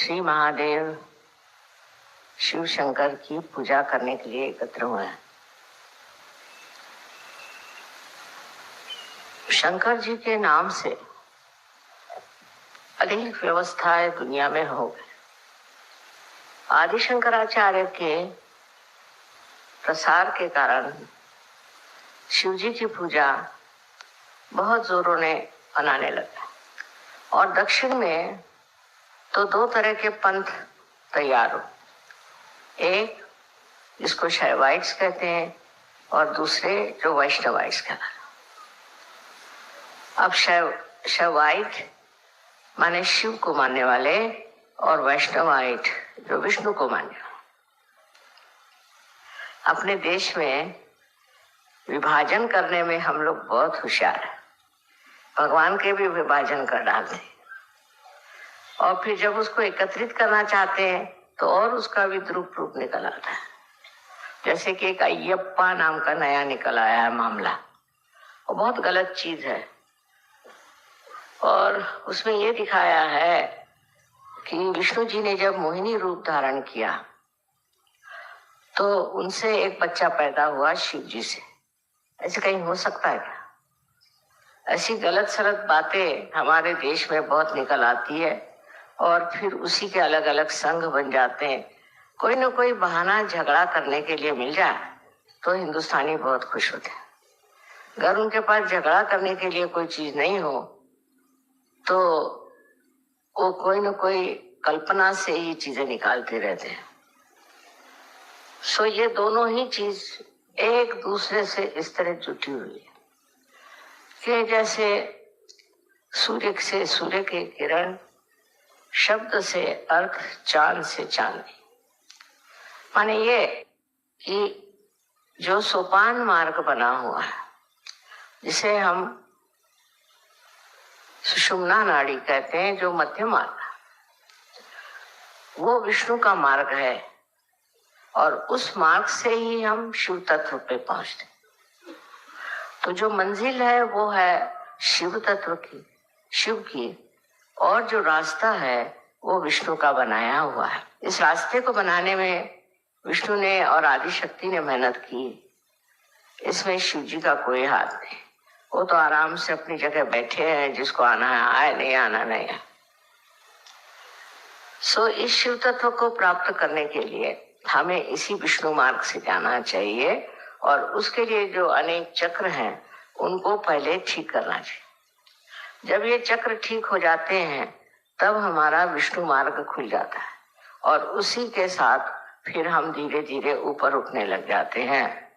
श्री महादेव शिव शंकर की पूजा करने के लिए एकत्र हुए हैं। शंकर जी के नाम से अनेक व्यवस्थाएं दुनिया में हो गई। आदि शंकराचार्य के प्रसार के कारण शिव जी की पूजा बहुत जोरों ने मनाने लगा और दक्षिण में तो दो तरह के पंथ तैयार हो, एक जिसको शैवाइट्स कहते हैं और दूसरे जो वैष्णवाइट्स कहते हैं। अब शैवाइट माने शिव को मानने वाले और वैष्णवाइट जो विष्णु को मानने वाले। अपने देश में विभाजन करने में हम लोग बहुत होशियार हैं। भगवान के भी विभाजन कर डालते हैं और फिर जब उसको एकत्रित करना चाहते हैं तो और उसका विद्रूप रूप निकल आता है। जैसे कि एक अय्यप्पा नाम का नया निकल आया है मामला, और बहुत गलत चीज है। और उसमें ये दिखाया है कि विष्णु जी ने जब मोहिनी रूप धारण किया तो उनसे एक बच्चा पैदा हुआ शिव जी से। ऐसे कहीं हो सकता है क्या? ऐसी गलत सलत बातें हमारे देश में बहुत निकल आती है और फिर उसी के अलग अलग संघ बन जाते हैं। कोई ना कोई बहाना झगड़ा करने के लिए मिल जाए तो हिंदुस्तानी बहुत खुश होते हैं। अगर उनके पास झगड़ा करने के लिए कोई चीज नहीं हो तो वो कोई ना कोई कल्पना से ही चीजें निकालते रहते हैं। सो ये दोनों ही चीज एक दूसरे से इस तरह जुटी हुई है कि जैसे सूर्य से सूर्य की किरण, शब्द से अर्थ, चांद से चांदनी। माने ये कि जो सोपान मार्ग बना हुआ है जिसे हम सुषुम्ना नाड़ी कहते हैं, जो मध्य मार्ग, वो विष्णु का मार्ग है और उस मार्ग से ही हम शिव तत्व पे पहुंचते। तो जो मंजिल है वो है शिव तत्व की, शिव की, और जो रास्ता है वो विष्णु का बनाया हुआ है। इस रास्ते को बनाने में विष्णु ने और आदि शक्ति ने मेहनत की। इसमें शिव जी का कोई हाथ नहीं। वो तो आराम से अपनी जगह बैठे हैं, जिसको आना है आए, नहीं आना नहीं है। सो इस शिव तत्व को प्राप्त करने के लिए हमें इसी विष्णु मार्ग से जाना चाहिए और उसके लिए जो अनेक चक्र हैं उनको पहले ठीक करना चाहिए। जब ये चक्र ठीक हो जाते हैं तब हमारा विष्णु मार्ग खुल जाता है और उसी के साथ फिर हम धीरे धीरे ऊपर उठने लग जाते हैं।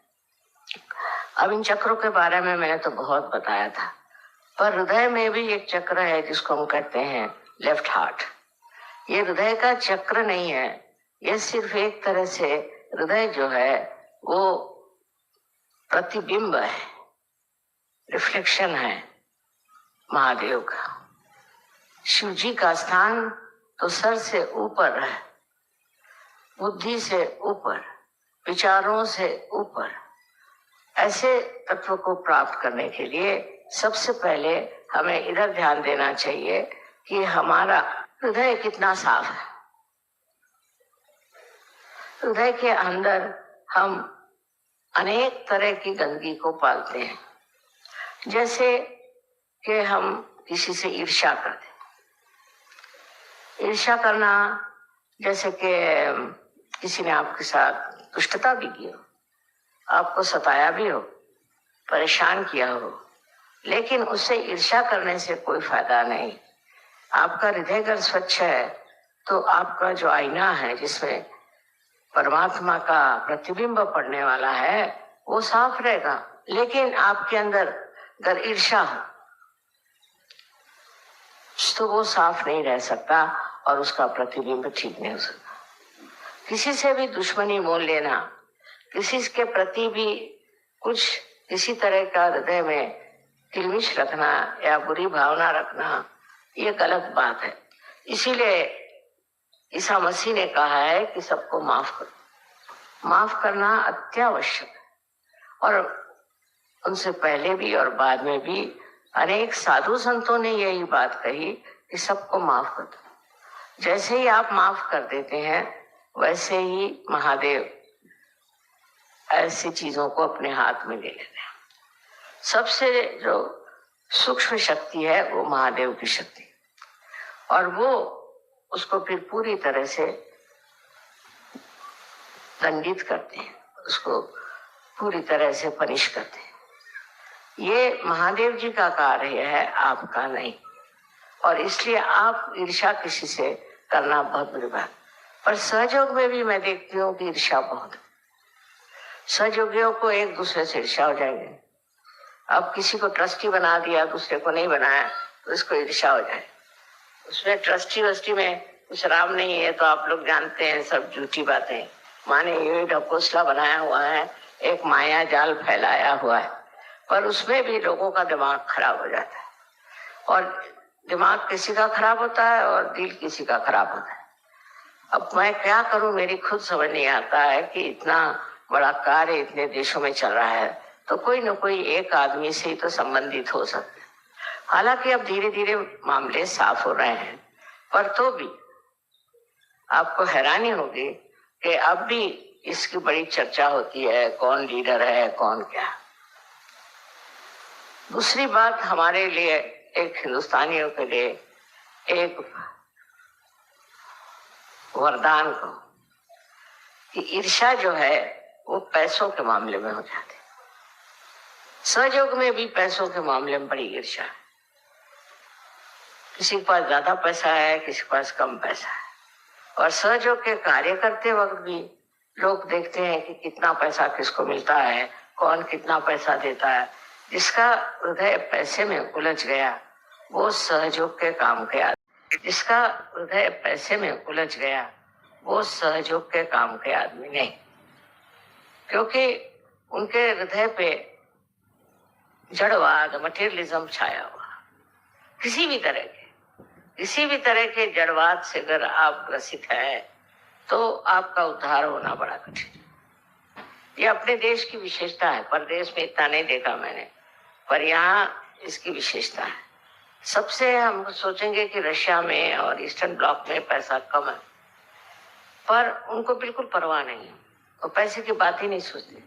अब इन चक्रों के बारे में मैंने तो बहुत बताया था, पर हृदय में भी एक चक्र है जिसको हम कहते हैं लेफ्ट हार्ट। ये हृदय का चक्र नहीं है, ये सिर्फ एक तरह से हृदय जो है वो प्रतिबिंब है, रिफ्लेक्शन है महादेव का। शिव जी का स्थान तो सर से ऊपर है, बुद्धि से ऊपर, विचारों से ऊपर। ऐसे तत्व को प्राप्त करने के लिए सबसे पहले हमें इधर ध्यान देना चाहिए कि हमारा हृदय कितना साफ है। हृदय के अंदर हम अनेक तरह की गंदगी को पालते हैं। जैसे कि हम किसी से ईर्ष्या करते हैं। ईर्ष्या करना जैसे कि किसी ने आपके साथ दुष्टता भी की हो, आपको सताया भी हो, परेशान किया हो, लेकिन उससे ईर्ष्या करने से कोई फायदा नहीं। आपका हृदय अगर स्वच्छ है तो आपका जो आईना है जिसमें परमात्मा का प्रतिबिंब पड़ने वाला है वो साफ रहेगा। लेकिन आपके अंदर अगर ईर्ष्या हो तो वो साफ नहीं रह सकता और उसका प्रतिबिंब ठीक नहीं हो सकता। किसी से भी दुश्मनी मोल लेना, किसी के प्रति भी कुछ किसी तरह का हृदय में किलमिश रखना या बुरी भावना रखना, ये गलत बात है। इसीलिए ईसा मसीह ने कहा है कि सबको माफ करो। माफ करना अत्यावश्यक है और उनसे पहले भी और बाद में भी अनेक साधु संतों ने यही बात कही कि सबको माफ कर दो। जैसे ही आप माफ कर देते हैं वैसे ही महादेव ऐसी चीजों को अपने हाथ में ले लेते हैं। सबसे जो सूक्ष्म शक्ति है वो महादेव की शक्ति, और वो उसको फिर पूरी तरह से दंडित करते हैं, उसको पूरी तरह से पनिश करते हैं। ये महादेव जी का कार्य है, आपका नहीं। और इसलिए आप ईर्ष्या किसी से करना बहुत बुरी बात। पर सहयोग में भी मैं देखती हूँ कि ईर्ष्या बहुत, सहयोगियों को एक दूसरे से ईर्ष्या हो जाएंगे। अब किसी को ट्रस्टी बना दिया, दूसरे को नहीं बनाया, तो इसको ईर्ष्या हो जाए। उसमें ट्रस्टी वस्टी में कुछ राम नहीं है, तो आप लोग जानते हैं सब झूठी बातें। माने ये ढकोसला बनाया हुआ है, एक माया जाल फैलाया हुआ है, पर उसमें भी लोगों का दिमाग खराब हो जाता है। और दिमाग किसी का खराब होता है और दिल किसी का खराब होता है। अब मैं क्या करूं, मेरी खुद समझ नहीं आता है कि इतना बड़ा कार्य इतने देशों में चल रहा है, तो कोई न कोई एक आदमी से ही तो संबंधित हो सकता है। हालांकि अब धीरे धीरे मामले साफ हो रहे हैं, पर तो भी आपको हैरानी होगी कि अब भी इसकी बड़ी चर्चा होती है, कौन लीडर है, कौन क्या। दूसरी बात, हमारे लिए एक हिंदुस्तानियों के लिए एक वरदान को कि ईर्ष्या जो है वो पैसों के मामले में हो जाती है। सहयोग में भी पैसों के मामले में बड़ी ईर्ष्या है। किसी के पास ज्यादा पैसा है, किसी के पास कम पैसा है। और सहयोग के कार्य करते वक्त भी लोग देखते हैं कि कितना पैसा किसको मिलता है, कौन कितना पैसा देता है। जिसका हृदय पैसे में उलझ गया वो सहयोग के काम के आदमी, जिसका हृदय पैसे में उलझ गया वो सहयोग के काम के आदमी नहीं, क्योंकि उनके हृदय पे जड़वाद, मटेरियलिज्म छाया हुआ। किसी भी तरह के जड़वाद से अगर आप ग्रसित हैं तो आपका उद्धार होना बड़ा कठिन है। ये अपने देश की विशेषता है, परदेश में इतना नहीं देखा मैंने, पर यहाँ इसकी विशेषता है। सबसे हम सोचेंगे कि रशिया में और ईस्टर्न ब्लॉक में पैसा कम है, पर उनको बिल्कुल परवाह नहीं है, वो पैसे की बात ही नहीं सोचते।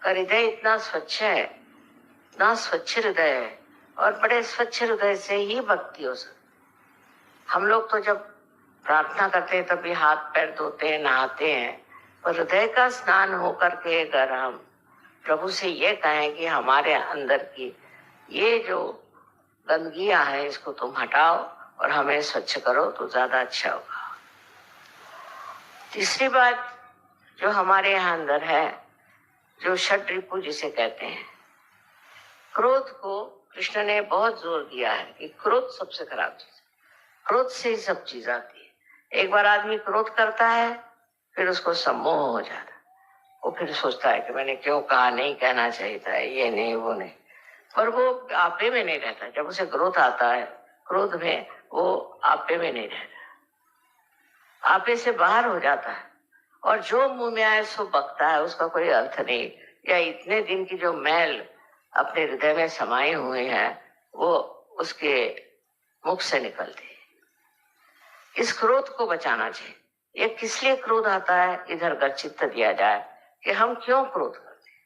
हृदय इतना स्वच्छ है, इतना स्वच्छ हृदय है, और बड़े स्वच्छ हृदय से ही भक्ति हो सकती। हम लोग तो जब प्रार्थना करते हैं तब भी हाथ पैर धोते हैं, नहाते हैं, पर हृदय का स्नान होकर के अगर हम प्रभु से ये कहें कि हमारे अंदर की ये जो गंदगियां है इसको तुम हटाओ और हमें स्वच्छ करो, तो ज्यादा अच्छा होगा। तीसरी बात जो हमारे यहाँ अंदर है, जो षड रिपु जिसे कहते हैं, क्रोध को कृष्ण ने बहुत जोर दिया है कि क्रोध सबसे खराब चीज, क्रोध से ही सब चीज आती है। एक बार आदमी क्रोध करता है फिर उसको सम्मोह हो जाता है, वो फिर सोचता है कि मैंने क्यों कहा, नहीं कहना चाहिए था, ये नहीं वो नहीं, पर वो आपे में नहीं रहता। जब उसे क्रोध आता है, क्रोध में वो आपे में नहीं रहता, आपे से बाहर हो जाता है, और जो मुंह में आए सो बकता है, उसका कोई अर्थ नहीं। या इतने दिन की जो मैल अपने हृदय में समाये हुए हैं वो उसके मुख से निकलती है। इस क्रोध को बचाना चाहिए। ये किस लिए क्रोध आता है, इधर का चित्त दिया जाए कि हम क्यों क्रोध करते हैं।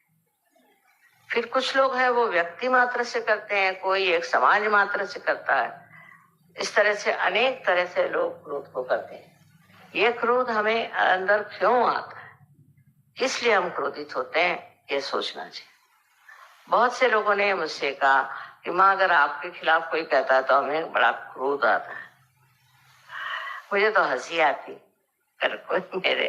फिर कुछ लोग हैं वो व्यक्ति मात्र से करते हैं, कोई एक समाज मात्र से करता है। इस तरह से अनेक तरह से लोग क्रोध को करते हैं। ये क्रोध हमें अंदर क्यों आता है, किस लिए हम क्रोधित होते हैं, ये सोचना चाहिए। बहुत से लोगों ने मुझसे कहा कि माँ अगर आपके खिलाफ कोई कहता है तो हमें बड़ा क्रोध आता है। मुझे तो हंसी आती, अगर कोई मेरे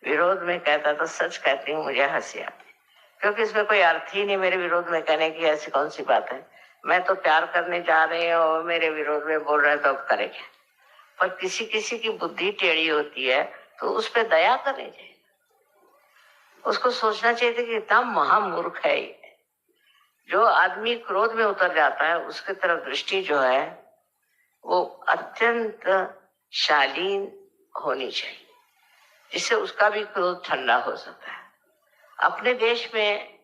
विरोध में कहता तो सच कहती हूँ मुझे हंसी आती, क्योंकि इसमें कोई अर्थ ही नहीं मेरे विरोध में कहने की। ऐसी कौन सी बात है, मैं तो प्यार करने जा रही हूँ और मेरे विरोध में बोल रहे तो अब करेंगे। पर किसी किसी की बुद्धि टेढ़ी होती है तो उस पर दया करनी चाहिए, उसको सोचना चाहिए कि इतना महामूर्ख है ये। जो आदमी क्रोध में उतर जाता है उसकी तरफ दृष्टि जो है वो अत्यंत शालीन होनी चाहिए, जिससे उसका भी क्रोध ठंडा हो सकता है। अपने देश में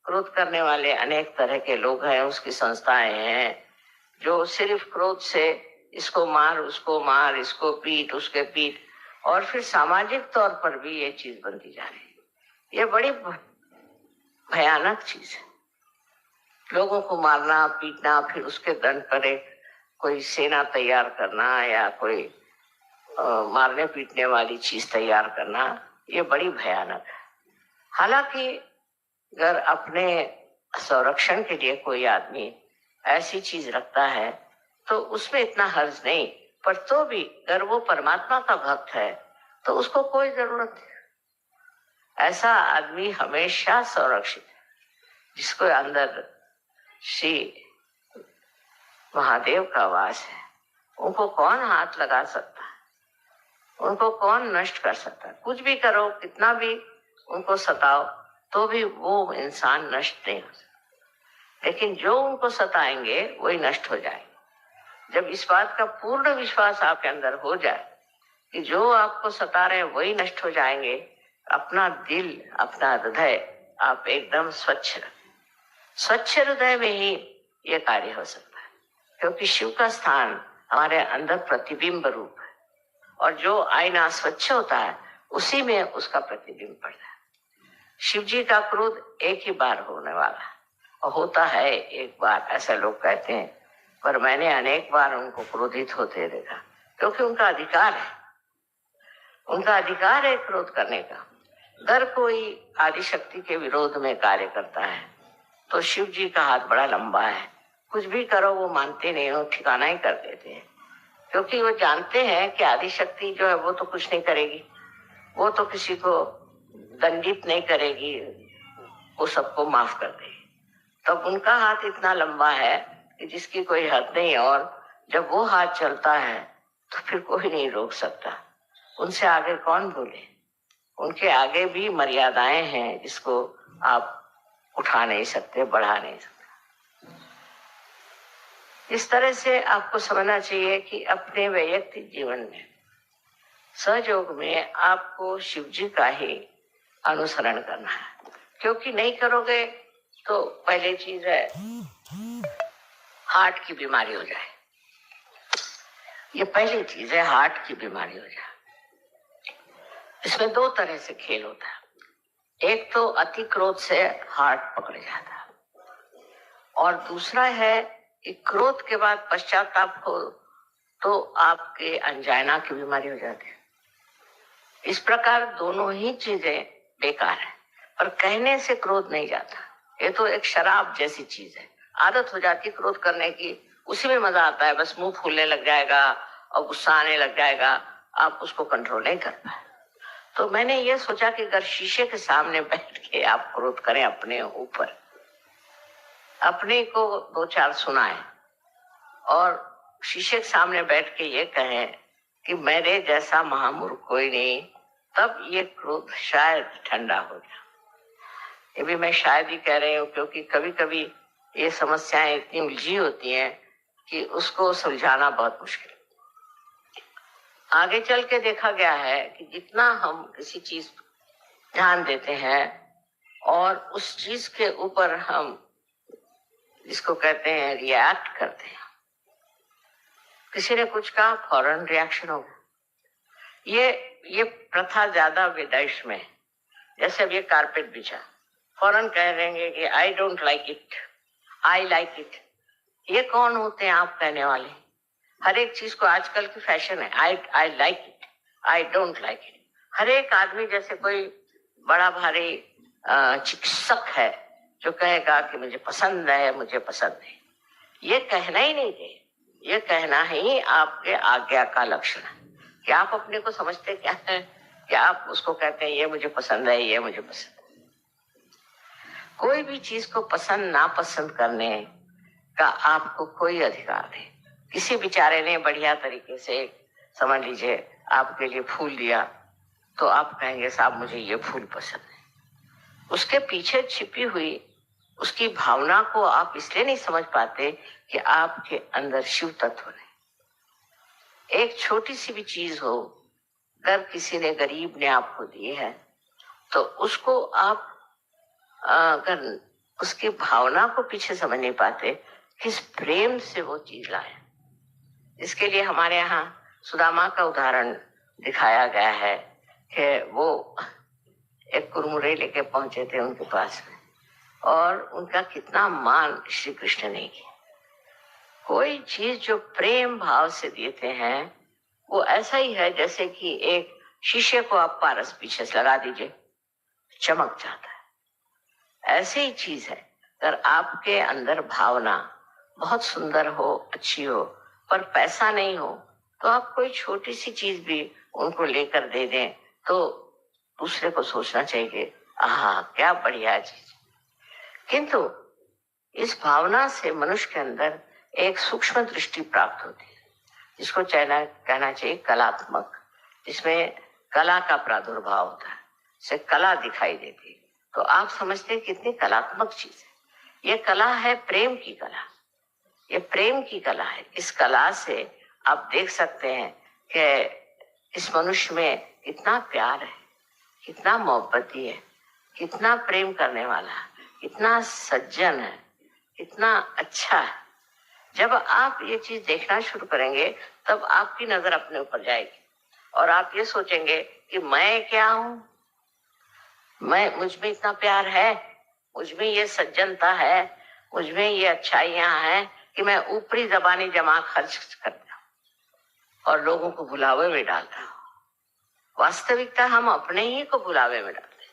क्रोध करने वाले अनेक तरह के लोग हैं, उसकी संस्थाएं हैं जो सिर्फ क्रोध से इसको मार, उसको मार, इसको पीट, उसके पीट, और फिर सामाजिक तौर पर भी ये चीज बनती जा रही है। ये बड़ी भयानक चीज है, लोगों को मारना, पीटना, फिर उसके दंड पर एक कोई सेना तैयार करना या कोई मारने पीटने वाली चीज तैयार करना, ये बड़ी भयानक है। हालांकि अगर अपने संरक्षण के लिए कोई आदमी ऐसी चीज रखता है तो उसमें इतना हर्ज नहीं, पर तो भी अगर वो परमात्मा का भक्त है तो उसको कोई जरूरत नहीं। ऐसा आदमी हमेशा संरक्षित है, जिसको अंदर श्री महादेव का वास है। उनको कौन हाथ लगा सकता है, उनको कौन नष्ट कर सकता है? कुछ भी करो, कितना भी उनको सताओ, तो भी वो इंसान नष्ट नहीं हो सकता। लेकिन जो उनको सताएंगे वही नष्ट हो जाएंगे। जब इस बात का पूर्ण विश्वास आपके अंदर हो जाए कि जो आपको सता रहे हैं वही नष्ट हो जाएंगे, अपना दिल, अपना हृदय आप एकदम स्वच्छ रखें। स्वच्छ हृदय में ही ये कार्य हो सकता है, क्योंकि शिव का स्थान हमारे अंदर प्रतिबिंब रूप है, और जो आईना स्वच्छ होता है उसी में उसका प्रतिबिंब पड़ता है। शिव जी का क्रोध एक ही बार होने वाला है, और होता है एक बार, ऐसा लोग कहते हैं, पर मैंने अनेक बार उनको क्रोधित होते देखा, क्योंकि उनका अधिकार है, उनका अधिकार है क्रोध करने का। अगर कोई आदिशक्ति के विरोध में कार्य करता है तो शिव जी का हाथ बड़ा लंबा है, कुछ भी करो वो मानते नहीं हो, ठिकाना ही कर देते हैं, क्योंकि वो जानते हैं कि आदिशक्ति जो है वो तो कुछ नहीं करेगी, वो तो किसी को दंडित नहीं करेगी, वो सबको माफ कर देगी। तब उनका हाथ इतना लंबा है कि जिसकी कोई हद नहीं, और जब वो हाथ चलता है तो फिर कोई नहीं रोक सकता। उनसे आगे कौन बोले? उनके आगे भी मर्यादाएं हैं जिसको आप उठा नहीं सकते, बढ़ा नहीं सकते। इस तरह से आपको समझना चाहिए कि अपने वैयक्तिक जीवन में सहयोग में आपको शिव जी का ही अनुसरण करना है, क्योंकि नहीं करोगे तो पहले चीज है हार्ट की बीमारी हो जाए। ये पहली चीज है, हार्ट की बीमारी हो जाए। इसमें दो तरह से खेल होता है, एक तो अति क्रोध से हार्ट पकड़ जाता है, और दूसरा है कि क्रोध के बाद पश्चाताप हो तो आपके अंजाइना की बीमारी हो जाती है। इस प्रकार दोनों ही चीजें बेकार है, पर कहने से क्रोध नहीं जाता। ये तो एक शराब जैसी चीज है, आदत हो जाती क्रोध करने की, उसी में मजा आता है, बस मुंह फूलने लग जाएगा और गुस्सा आने लग जाएगा, आप उसको कंट्रोल नहीं कर पाए। तो मैंने ये सोचा कि अगर शीशे के सामने बैठ के आप क्रोध करें अपने ऊपर, अपने को दो चार सुनाएं और शीशे के सामने बैठ के ये कहें कि मेरे जैसा महामूर्ख कोई नहीं, तब ये क्रोध शायद ठंडा हो जाए। ये भी मैं शायद ही कह रही हूँ, क्योंकि कभी कभी ये समस्याएं इतनी उलझी होती हैं कि उसको सुलझाना बहुत मुश्किल। आगे चल के देखा गया है कि जितना हम किसी चीज ध्यान देते हैं और उस चीज के ऊपर हम जिसको कहते हैं रिएक्ट करते हैं, किसी ने कुछ कहा फौरन रिएक्शन होगा। ये प्रथा ज्यादा विदेश में, जैसे अब ये कारपेट बिछा, फौरन कह देंगे कि आई don't like it, I like it. ये कौन होते हैं आप कहने वाले? हर एक चीज को आजकल की फैशन है, I like it, I don't like it. हर एक आदमी जैसे कोई बड़ा भारी चिकित्सक है जो कहेगा कि मुझे पसंद है, मुझे पसंद है। ये कहना ही नहीं चाहिए, ये कहना ही आपके आज्ञा का लक्षण है कि आप अपने को समझते क्या है कि आप उसको कहते हैं ये मुझे पसंद है, ये मुझे पसंद है। कोई भी चीज को पसंद ना पसंद करने का आपको कोई अधिकार नहीं। किसी बेचारे ने बढ़िया तरीके से, समझ लीजिए, आपके लिए फूल दिया तो आप कहेंगे साहब मुझे ये फूल पसंद है। उसके पीछे छिपी हुई उसकी भावना को आप इसलिए नहीं समझ पाते कि आपके अंदर शिव तत्व नहीं। एक छोटी सी भी चीज हो, अगर किसी ने गरीब ने आपको दी है तो उसको आप अगर उसकी भावना को पीछे समझ नहीं पाते, किस प्रेम से वो चीज लाए, इसके लिए हमारे यहाँ सुदामा का उदाहरण दिखाया गया है कि वो एक कुरमुरे लेके पहुंचे थे उनके पास में, और उनका कितना मान श्री कृष्ण ने किया। कोई चीज जो प्रेम भाव से देते हैं वो ऐसा ही है जैसे कि एक शीशे को आप पारस पीछे से लगा दीजिए, चमक जाता है। ऐसे ही चीज है, अगर आपके अंदर भावना बहुत सुंदर हो, अच्छी हो, पर पैसा नहीं हो, तो आप कोई छोटी सी चीज भी उनको लेकर दे दें तो दूसरे को सोचना चाहिए, आहा क्या बढ़िया चीज। किंतु इस भावना से मनुष्य के अंदर एक सूक्ष्म दृष्टि प्राप्त होती है, जिसको कहना चाहिए कलात्मक, जिसमें कला का प्रादुर्भाव होता है, से कला दिखाई देती है। तो आप समझते हैं कितनी कलात्मक चीज है। ये कला है प्रेम की कला, ये प्रेम की कला है। इस कला से आप देख सकते हैं कि इस मनुष्य में कितना प्यार है, कितना मोहब्बती है, कितना प्रेम करने वाला है, कितना सज्जन है, कितना अच्छा है। जब आप ये चीज देखना शुरू करेंगे तब आपकी नजर अपने ऊपर जाएगी और आप ये सोचेंगे कि मैं क्या हूं, मुझ में इतना प्यार है, मुझ में ये सज्जनता है, मुझ में ये अच्छाइयां हैं कि मैं ऊपरी जबानी जमा खर्च करता हूं और लोगों को भुलावे में डालता हूं। वास्तविकता हम अपने ही को भुलावे में डालते हैं।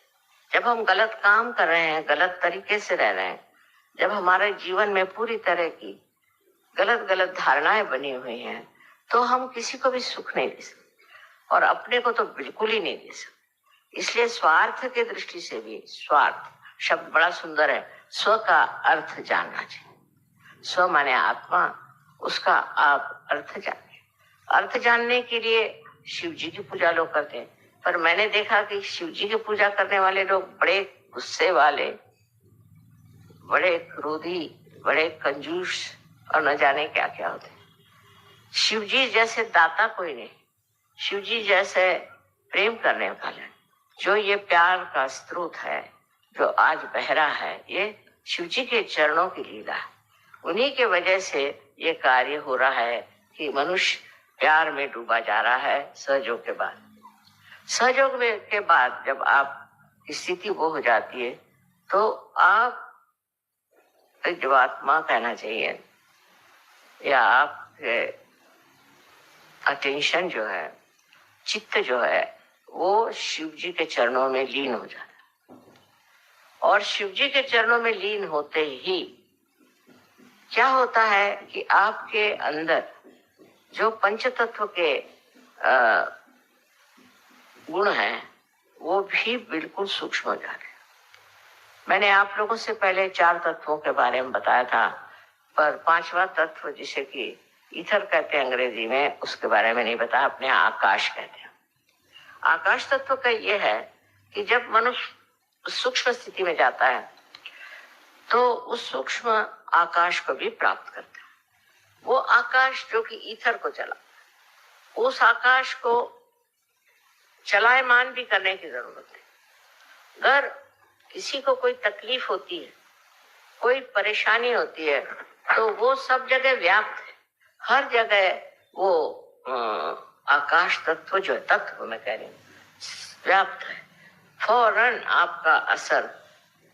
जब हम गलत काम कर रहे हैं, गलत तरीके से रह रहे हैं, जब हमारे जीवन में पूरी तरह की गलत धारणाएं बनी हुई हैं, तो हम किसी को भी सुख नहीं दे सकते और अपने को तो बिल्कुल ही नहीं दे सकते। इसलिए स्वार्थ के दृष्टि से भी, स्वार्थ शब्द बड़ा सुंदर है, स्व का अर्थ जानना चाहिए। स्व माने आत्मा, उसका आप अर्थ जानिए। अर्थ जानने के लिए शिव जी की पूजा लोग करते हैं, पर मैंने देखा कि शिव जी की पूजा करने वाले लोग बड़े गुस्से वाले, बड़े क्रोधी, बड़े कंजूस और न जाने क्या क्या होते हैं। शिव जी जैसे दाता कोई नहीं, शिव जी जैसे प्रेम करने वाले, जो ये प्यार का स्रोत है, जो आज बह रहा है, ये शिव जी के चरणों की लीला है। उन्हीं के वजह से ये कार्य हो रहा है कि मनुष्य प्यार में डूबा जा रहा है। सहयोग के बाद, सहयोग के बाद जब आप की स्थिति वो हो जाती है तो आप जीवात्मा कहना चाहिए, या आपके अटेंशन जो है, चित्त जो है, वो शिव जी के चरणों में लीन हो जाता है। और शिव जी के चरणों में लीन होते ही क्या होता है कि आपके अंदर जो पंच तत्व के गुण हैं वो भी बिल्कुल सूक्ष्म हो जाते हैं। मैंने आप लोगों से पहले 4 तत्वों के बारे में बताया था, पर 5वां तत्व जिसे कि ईथर कहते हैं अंग्रेजी में, उसके बारे में नहीं बताया, अपने आकाश कहते हैं। आकाश तत्व का यह है कि जब मनुष्य सूक्ष्म स्थिति में जाता है तो उस सूक्ष्म आकाश को भी प्राप्त करता है। वो आकाश जो कि ईथर को चला, उस आकाश को चलायमान भी करने की जरूरत है। अगर किसी को कोई तकलीफ होती है, कोई परेशानी होती है, तो वो सब जगह व्याप्त है। हर जगह वो आकाश तत्व जो तत्व मैं कह रही हूँ व्याप्त है। फौरन आपका असर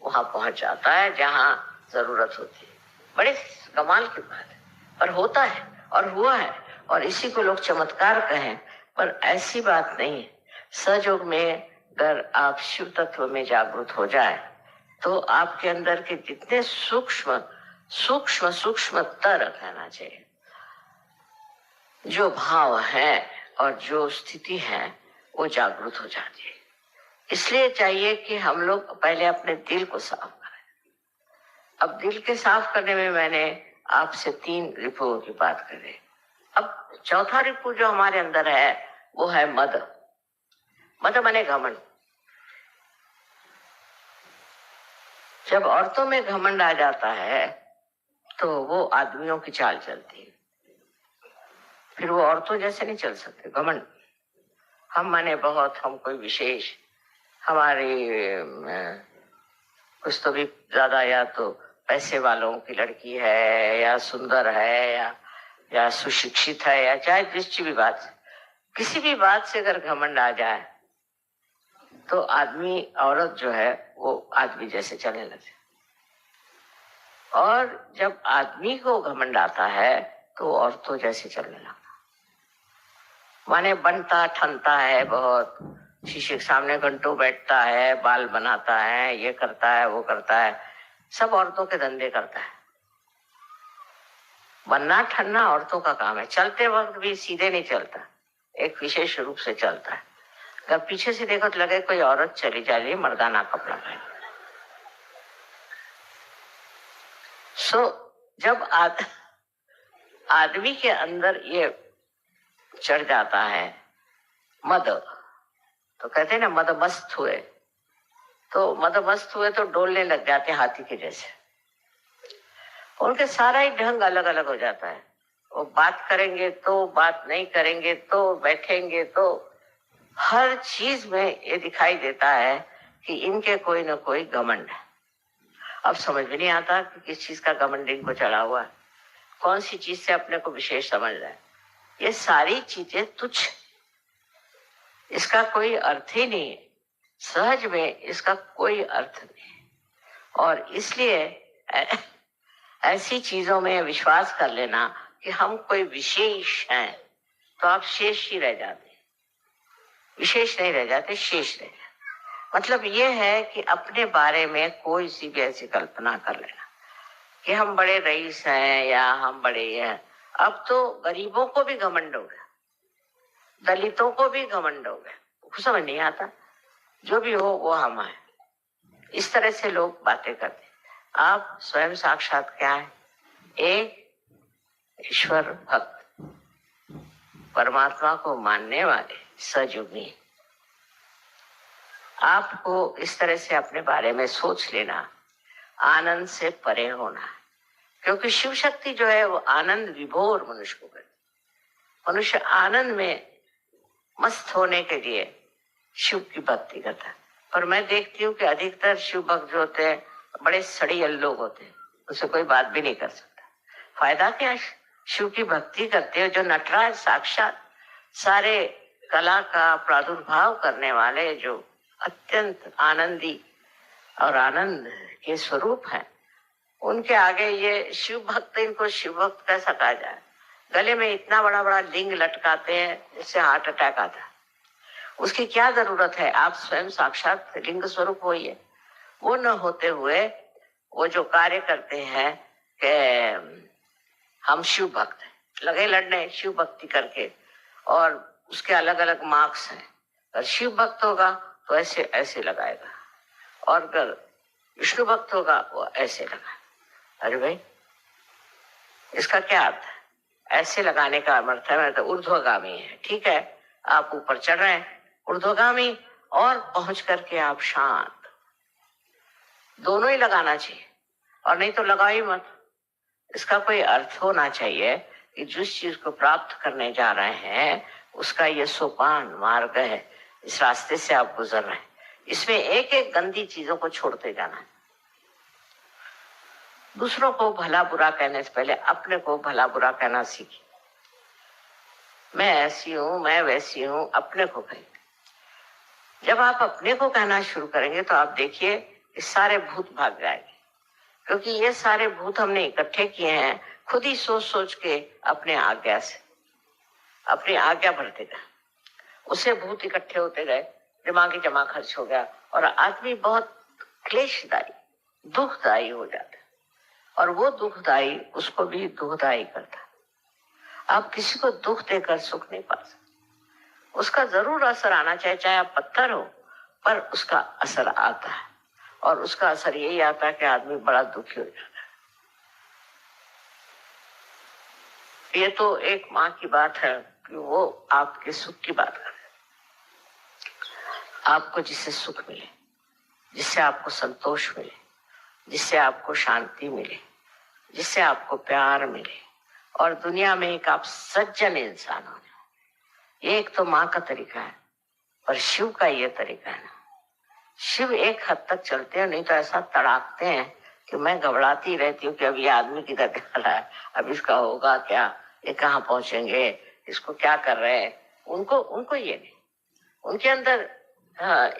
वहां पहुंच जाता है जहां जरूरत होती है। बड़े कमाल की बात है, पर होता है और हुआ है, और इसी को लोग चमत्कार कहें, पर ऐसी बात नहीं है। सहयोग में अगर आप शिव तत्व में जागृत हो जाए तो आपके अंदर के जितने सूक्ष्मतर कहना चाहिए जो भाव है और जो स्थिति है वो जागृत हो जाती है। इसलिए चाहिए कि हम लोग पहले अपने दिल को साफ करें। अब दिल के साफ करने में मैंने आपसे 3 रिपुओं की बात करी। अब चौथा रिपु जो हमारे अंदर है वो है मद। मद माने घमंड। जब औरतों में घमंड आ जाता है तो वो आदमियों की चाल चलती है, फिर वो औरतों जैसे नहीं चल सकते। घमंड, हम माने बहुत, हम कोई विशेष, हमारी कुछ तो भी ज्यादा, या तो पैसे वालों की लड़की है, या सुंदर है, या सुशिक्षित है या चाहे जिस भी बात से, किसी भी बात से अगर घमंड आ जाए तो आदमी औरत जो है वो आदमी जैसे चलने लगे। और जब आदमी को घमंड आता है तो औरतों जैसे चलने लगता। माने बनता ठनता है बहुत, शीशे के सामने घंटों बैठता है, बाल बनाता है, ये करता है वो करता है, सब औरतों के धंधे करता है। बनना ठनना औरतों का काम है। चलते वक्त भी सीधे नहीं चलता, एक विशेष रूप से चलता है। अगर पीछे से देखो तो लगे कोई औरत चली जा रही है मर्दाना कपड़ा पहन। जब आदमी के अंदर ये चढ़ जाता है मद, तो कहते हैं ना मद मस्त हुए, तो मद मस्त हुए तो डोलने लग जाते हाथी के जैसे। उनके सारा ही ढंग अलग अलग हो जाता है। वो बात करेंगे तो, बात नहीं करेंगे तो, बैठेंगे तो, हर चीज में ये दिखाई देता है कि इनके कोई ना कोई घमंड है। अब समझ में नहीं आता कि किस चीज का घमंड इनको चढ़ा हुआ है, कौन सी चीज से अपने को विशेष समझ रहा है। ये सारी चीजें तुच्छ, इसका कोई अर्थ ही नहीं है, सहज में इसका कोई अर्थ नहीं है। और इसलिए ऐसी चीजों में विश्वास कर लेना कि हम कोई विशेष हैं, तो आप शेष ही रह जाते, विशेष नहीं रह जाते, शेष रह जाते। मतलब ये है कि अपने बारे में कोई सी भी ऐसी कल्पना कर लेना कि हम बड़े रईस हैं या हम बड़े हैं। अब तो गरीबों को भी घमंड हो गया, दलितों को भी घमंड हो गया। समझ नहीं आता, जो भी हो वो हम है, इस तरह से लोग बातें करते। आप स्वयं साक्षात क्या है? एक ईश्वर भक्त, परमात्मा को मानने वाले सजोगी। आपको इस तरह से अपने बारे में सोच लेना, आनंद से परे होना, क्योंकि शिव शक्ति जो है वो आनंद विभोर मनुष्य को करती। मनुष्य आनंद में मस्त होने के लिए शिव की भक्ति करता है। पर मैं देखती हूँ कि अधिकतर शिव भक्त जो होते हैं बड़े सड़ियल लोग होते हैं, उससे कोई बात भी नहीं कर सकता। फायदा क्या? शिव की भक्ति करते हो जो नटराज साक्षात सारे कला का प्रादुर्भाव करने वाले, जो अत्यंत आनंदी और आनंद के स्वरूप हैं, उनके आगे ये शिव भक्त, इनको शिव भक्त कैसा कहा जाए? गले में इतना बड़ा बड़ा लिंग लटकाते हैं जिससे हार्ट अटैक आता है। उसकी क्या जरूरत है? आप स्वयं साक्षात लिंग स्वरूप होइए। वो न होते हुए वो जो कार्य करते हैं कि हम शिव भक्त हैं, लगे लड़ने शिव भक्ति करके, और उसके अलग अलग मार्क्स हैं। अगर शिव भक्त होगा तो ऐसे ऐसे लगाएगा, और अगर विष्णु भक्त होगा वो ऐसे लगाएगा। अरे भाई, इसका क्या अर्थ है? ऐसे लगाने का अर्थ है मैं तो ऊर्ध्वगामी है। ठीक है, आप ऊपर चढ़ रहे हैं ऊर्ध्वगामी, और पहुंच करके आप शांत। दोनों ही लगाना चाहिए, और नहीं तो लगाओ ही मत। इसका कोई अर्थ होना चाहिए कि जिस चीज को प्राप्त करने जा रहे हैं उसका ये सोपान मार्ग है, इस रास्ते से आप गुजर रहे हैं। इसमें एक एक गंदी चीजों को छोड़ते जाना है। दूसरों को भला बुरा कहने से पहले अपने को भला बुरा कहना सीखिए। मैं ऐसी हूं, मैं वैसी हूं, अपने को कहिए। जब आप अपने को कहना शुरू करेंगे तो आप देखिए कि सारे भूत भाग जाएंगे, क्योंकि ये सारे भूत हमने इकट्ठे किए हैं खुद ही सोच सोच के अपने आज्ञा से, अपनी आज्ञा बढ़ते गए, उससे भूत इकट्ठे होते गए, दिमागी जमा खर्च हो गया, और आदमी बहुत क्लेशदायी दुखदायी हो जाता है, और वो दुखदायी उसको भी दुखदायी करता है। आप किसी को दुख देकर सुख नहीं पा सकते। उसका जरूर असर आना चाहिए, चाहे आप पत्थर हो, पर उसका असर आता है, और उसका असर यही आता है कि आदमी बड़ा दुखी हो जाता है। ये तो एक माँ की बात है कि वो आपके सुख की बात करे, आपको जिससे सुख मिले, जिससे आपको संतोष मिले, जिससे आपको शांति मिले, जिससे आपको प्यार मिले, और दुनिया में एक आप सज्जन इंसान हो। ये एक तो माँ का तरीका है, पर शिव का ये तरीका है ना। शिव एक हद तक चलते हैं, नहीं तो ऐसा तड़ाकते हैं कि मैं घबराती रहती हूँ कि अब ये आदमी किधर जा रहा है, अब इसका होगा क्या, ये कहाँ पहुंचेंगे, इसको क्या कर रहे हैं, उनको उनको ये नहीं, उनके अंदर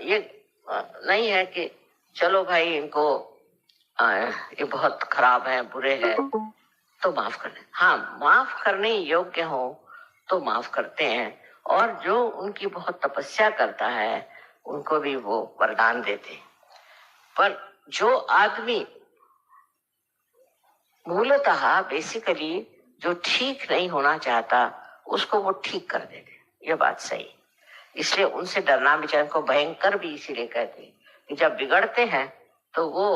ये नहीं है कि चलो भाई इनको ये बहुत खराब है, बुरे हैं, तो माफ कर दें। हाँ, माफ करने योग्य हो तो माफ करते हैं, और जो उनकी बहुत तपस्या करता है उनको भी वो वरदान देते हैं। पर जो आदमी मूलतः बेसिकली जो ठीक नहीं होना चाहता उसको वो ठीक कर देते, ये बात सही। इसलिए उनसे डरना बेचारे को भयंकर भी इसीलिए कहते हैं कि जब बिगड़ते हैं तो वो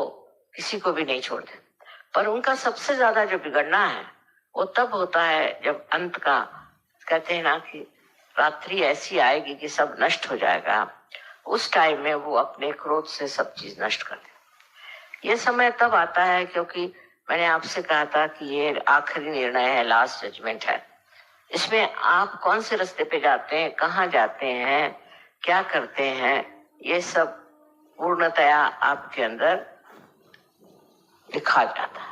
किसी को भी नहीं छोड़ते। पर उनका सबसे ज्यादा जो बिगड़ना है वो तब होता है जब अंत का, कहते हैं ना कि रात्रि ऐसी आएगी कि सब नष्ट हो जाएगा, उस टाइम में वो अपने क्रोध से सब चीज नष्ट कर दे। ये समय तब आता है क्योंकि मैंने आपसे कहा था कि ये आखिरी निर्णय है, लास्ट जजमेंट है। इसमें आप कौन से रास्ते पे जाते हैं, कहाँ जाते हैं, क्या करते हैं, ये सब पूर्णतया आपके अंदर लिखा जाता है।